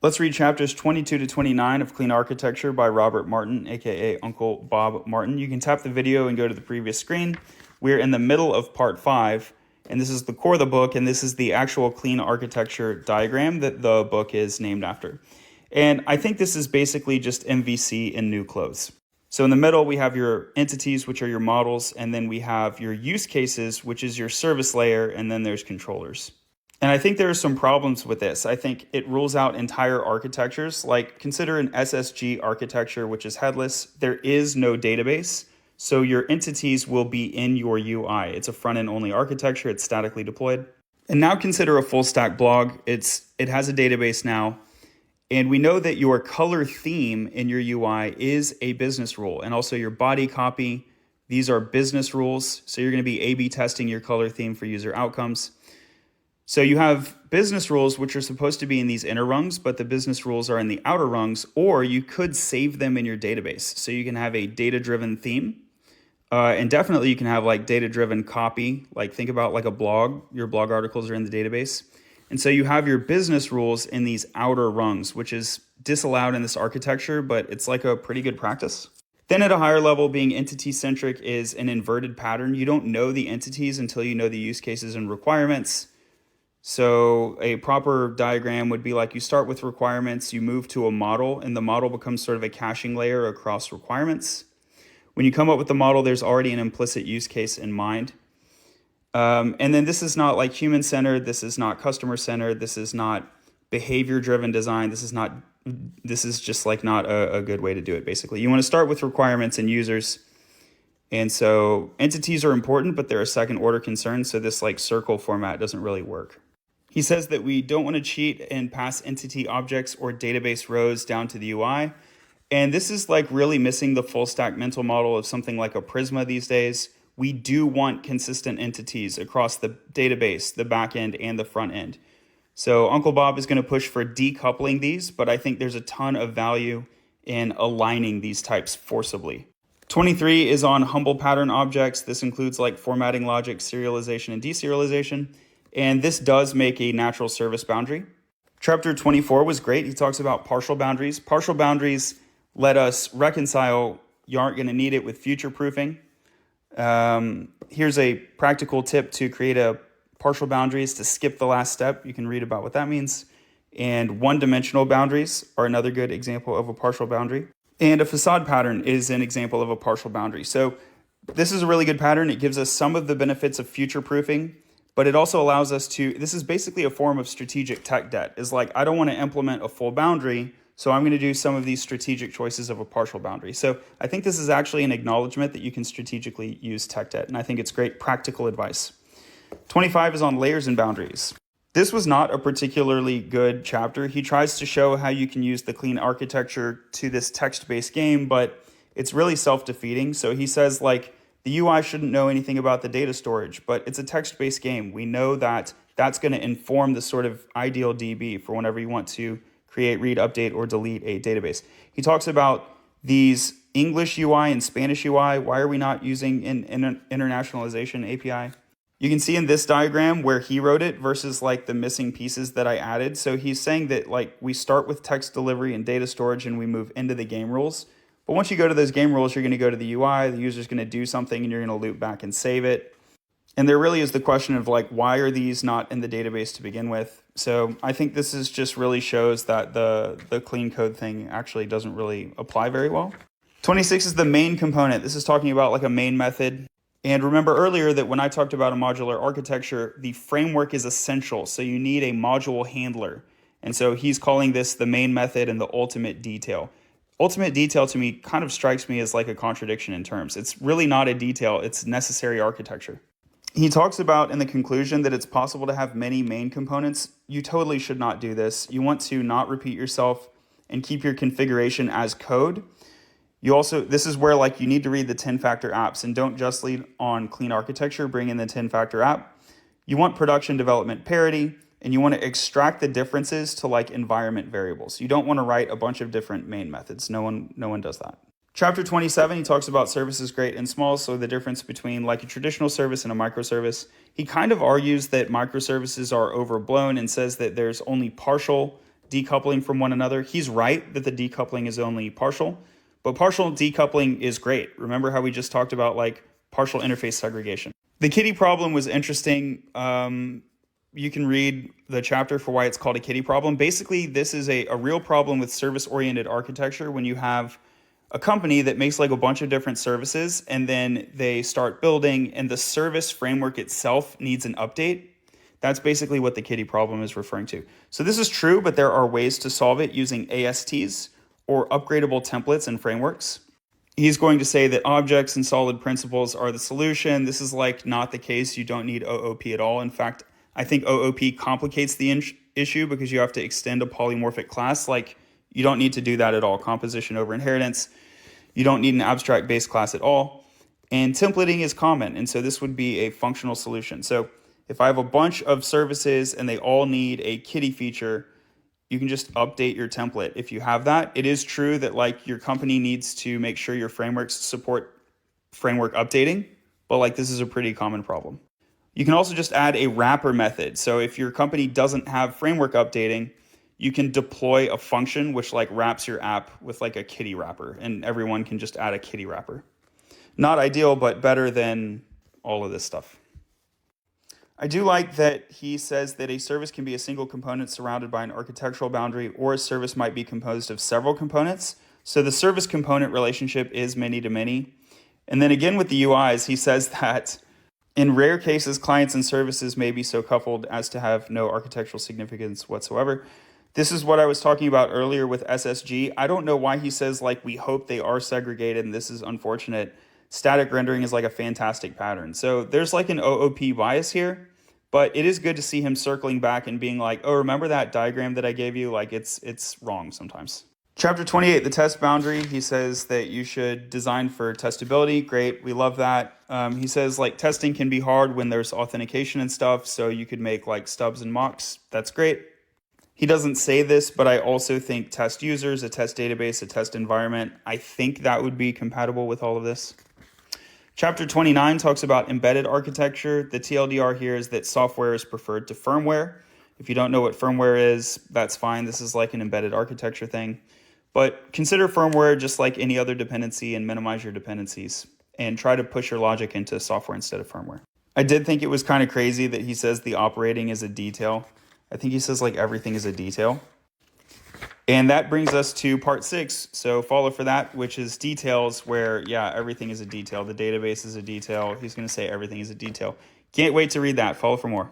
Let's read chapters 22 to 29 of Clean Architecture by Robert Martin, aka Uncle Bob Martin. You can tap the video and go to the previous screen. We're in the middle of part 5, and this is the core of the book, and this is the actual Clean Architecture diagram that the book is named after. And I think this is basically just MVC in new clothes. So in the middle, we have your entities, which are your models, and then we have your use cases, which is your service layer, and then there's controllers. And I think there are some problems with this. I think it rules out entire architectures. Like consider an SSG architecture, which is headless. There is no database. So your entities will be in your UI. It's a front-end only architecture. It's statically deployed. And now consider a full stack blog. It has a database now. And we know that your color theme in your UI is a business rule. And also your body copy. These are business rules. So you're going to be A/B testing your color theme for user outcomes. So you have business rules, which are supposed to be in these inner rungs, but the business rules are in the outer rungs, or you could save them in your database. So you can have a data-driven theme, and definitely you can have like data-driven copy. Like think about like a blog, your blog articles are in the database. And so you have your business rules in these outer rungs, which is disallowed in this architecture, but it's like a pretty good practice. Then at a higher level, being entity-centric is an inverted pattern. You don't know the entities until you know the use cases and requirements. So a proper diagram would be like you start with requirements, you move to a model, and the model becomes sort of a caching layer across requirements. When you come up with the model, there's already an implicit use case in mind. And then this is not like human-centered, this is not customer-centered, this is not behavior-driven design, this is just like not a good way to do it, basically. You want to start with requirements and users. And so entities are important, but they're a second order concern. So this like circle format doesn't really work. He says that we don't want to cheat and pass entity objects or database rows down to the UI. And this is like really missing the full stack mental model of something like a Prisma these days. We do want consistent entities across the database, the back end, and the front end. So Uncle Bob is going to push for decoupling these, but I think there's a ton of value in aligning these types forcibly. 23 is on humble pattern objects. This includes like formatting logic, serialization, and deserialization. And this does make a natural service boundary. Chapter 24 was great. He talks about partial boundaries. Partial boundaries let us reconcile, you aren't going to need it with future proofing. Here's a practical tip to create a partial boundaries to skip the last step. You can read about what that means. And one-dimensional boundaries are another good example of a partial boundary. And a facade pattern is an example of a partial boundary. So this is a really good pattern. It gives us some of the benefits of future proofing, but it also allows us to, this is basically a form of strategic tech debt. Is like, I don't want to implement a full boundary, so I'm going to do some of these strategic choices of a partial boundary. So I think this is actually an acknowledgement that you can strategically use tech debt, and I think it's great practical advice. 25 is on layers and boundaries. This was not a particularly good chapter. He tries to show how you can use the clean architecture to this text-based game, but it's really self-defeating. So he says like, the UI shouldn't know anything about the data storage, but it's a text-based game. We know that that's going to inform the sort of ideal DB for whenever you want to create, read, update, or delete a database. He talks about these English UI and Spanish UI. Why are we not using an internationalization API? You can see in this diagram where he wrote it versus like the missing pieces that I added. So he's saying that like we start with text delivery and data storage and we move into the game rules. But once you go to those game rules, you're going to go to the UI, the user's going to do something and you're going to loop back and save it. And there really is the question of like, why are these not in the database to begin with? So I think this is just really shows that the clean code thing actually doesn't really apply very well. 26 is the main component. This is talking about like a main method. And remember earlier that when I talked about a modular architecture, the framework is essential. So you need a module handler. And so he's calling this the main method and the ultimate detail. Ultimate detail to me kind of strikes me as like a contradiction in terms. It's really not a detail, it's necessary architecture. He talks about in the conclusion that it's possible to have many main components. You totally should not do this. You want to not repeat yourself and keep your configuration as code. You also, this is where like you need to read the 10-factor apps and don't just lead on clean architecture, bring in the 10-factor app. You want production development parity. And you want to extract the differences to like environment variables. You don't want to write a bunch of different main methods. No one does that. Chapter 27, he talks about services great and small. So the difference between like a traditional service and a microservice. He kind of argues that microservices are overblown and says that there's only partial decoupling from one another. He's right that the decoupling is only partial, but partial decoupling is great. Remember how we just talked about like partial interface segregation. The kitty problem was interesting. You can read the chapter for why it's called a kitty problem. Basically, this is a real problem with service-oriented architecture when you have a company that makes like a bunch of different services and then they start building and the service framework itself needs an update. That's basically what the kitty problem is referring to. So this is true, but there are ways to solve it using ASTs or upgradable templates and frameworks. He's going to say that objects and solid principles are the solution. This is like not the case. You don't need OOP at all. In fact, I think OOP complicates the issue because you have to extend a polymorphic class. Like you don't need to do that at all. Composition over inheritance. You don't need an abstract base class at all. And templating is common. And so this would be a functional solution. So if I have a bunch of services and they all need a kitty feature, you can just update your template. If you have that, it is true that like your company needs to make sure your frameworks support framework updating, but like this is a pretty common problem. You can also just add a wrapper method. So if your company doesn't have framework updating, you can deploy a function which like wraps your app with like a kitty wrapper, and everyone can just add a kitty wrapper. Not ideal, but better than all of this stuff. I do like that he says that a service can be a single component surrounded by an architectural boundary, or a service might be composed of several components. So the service component relationship is many to many. And then again with the UIs, he says that in rare cases, clients and services may be so coupled as to have no architectural significance whatsoever. This is what I was talking about earlier with SSG. I don't know why he says like we hope they are segregated and this is unfortunate. Static rendering is like a fantastic pattern. So there's like an OOP bias here, but it is good to see him circling back and being like, oh, remember that diagram that I gave you? Like it's wrong sometimes. Chapter 28, the test boundary. He says that you should design for testability. Great, we love that. He says like testing can be hard when there's authentication and stuff. So you could make like stubs and mocks. That's great. He doesn't say this, but I also think test users, a test database, a test environment, I think that would be compatible with all of this. Chapter 29 talks about embedded architecture. The TLDR here is that software is preferred to firmware. If you don't know what firmware is, that's fine. This is like an embedded architecture thing. But consider firmware just like any other dependency and minimize your dependencies and try to push your logic into software instead of firmware. I did think it was kind of crazy that he says the operating is a detail. I think he says like everything is a detail. And that brings us to part 6. So follow for that, which is details where, yeah, everything is a detail. The database is a detail. He's going to say everything is a detail. Can't wait to read that. Follow for more.